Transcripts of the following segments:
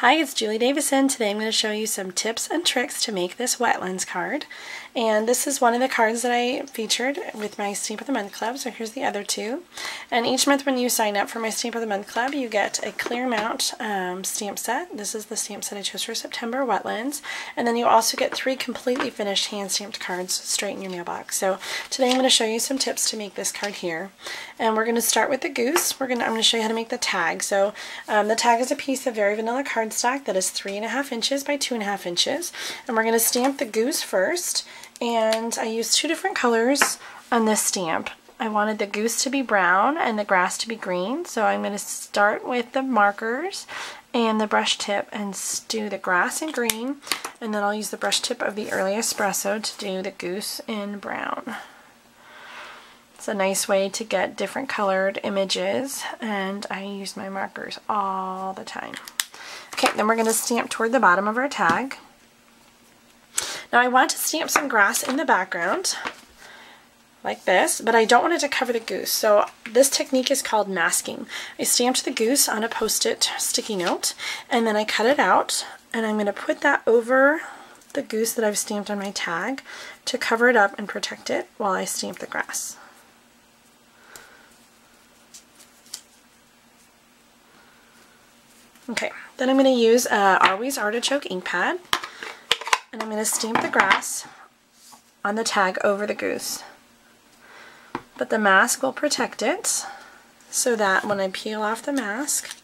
Hi, it's Julie Davison. Today I'm going to show you some tips and tricks to make this Wetlands card. And this is one of the cards that I featured with my Stamp of the Month Club, so here's the other two. And each month when you sign up for my Stamp of the Month Club, you get a clear amount stamp set. This is the stamp set I chose for September, Wetlands. And then you also get 3 completely finished hand-stamped cards straight in your mailbox. So today I'm going to show you some tips to make this card here. And we're going to start with the goose. I'm going to show you how to make the tag. So the tag is a piece of very vanilla cardstock that is 3.5 inches by 2.5 inches. And we're going to stamp the goose first. And I used 2 different colors on this stamp. I wanted the goose to be brown and the grass to be green. So I'm going to start with the markers and the brush tip and do the grass in green. And then I'll use the brush tip of the Early Espresso to do the goose in brown. It's a nice way to get different colored images, and I use my markers all the time. Okay, then we're going to stamp toward the bottom of our tag. Now I want to stamp some grass in the background, like this, but I don't want it to cover the goose. So this technique is called masking. I stamped the goose on a post-it sticky note, and then I cut it out, and I'm going to put that over the goose that I've stamped on my tag to cover it up and protect it while I stamp the grass. Okay, then I'm going to use Always Artichoke ink pad, and I'm going to stamp the grass on the tag over the goose. But the mask will protect it so that when I peel off the mask,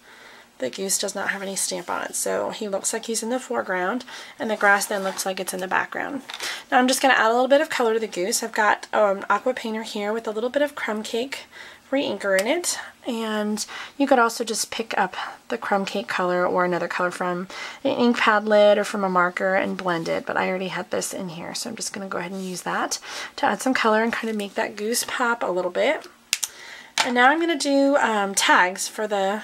the goose does not have any stamp on it. So he looks like he's in the foreground, and the grass then looks like it's in the background. Now I'm just going to add a little bit of color to the goose. I've got aqua painter here with a little bit of crumb cake re-inker in it, and you could also just pick up the crumb cake color or another color from an ink pad lid or from a marker and blend it, but I already had this in here, so I'm just going to go ahead and use that to add some color and kind of make that goose pop a little bit. And now I'm going to do tags for the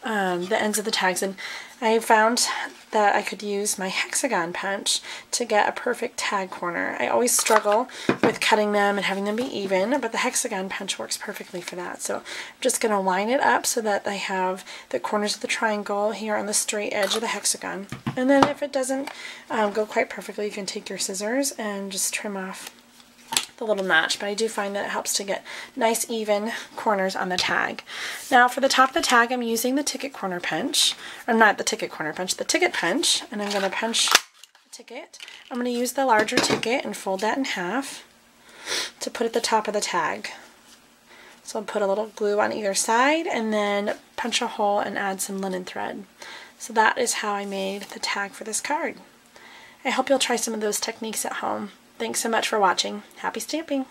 ends of the tags, and I found that I could use my Hexagon Punch to get a perfect tag corner. I always struggle with cutting them and having them be even, but the Hexagon Punch works perfectly for that. So I'm just going to line it up so that I have the corners of the triangle here on the straight edge of the hexagon. And then if it doesn't go quite perfectly, you can take your scissors and just trim off the little notch, but I do find that it helps to get nice even corners on the tag. Now for the top of the tag, I'm using the ticket corner punch, or not the ticket corner punch, the ticket punch, and I'm going to punch the ticket. I'm going to use the larger ticket and fold that in half to put at the top of the tag. So I'll put a little glue on either side and then punch a hole and add some linen thread. So that is how I made the tag for this card. I hope you'll try some of those techniques at home. Thanks so much for watching. Happy stamping!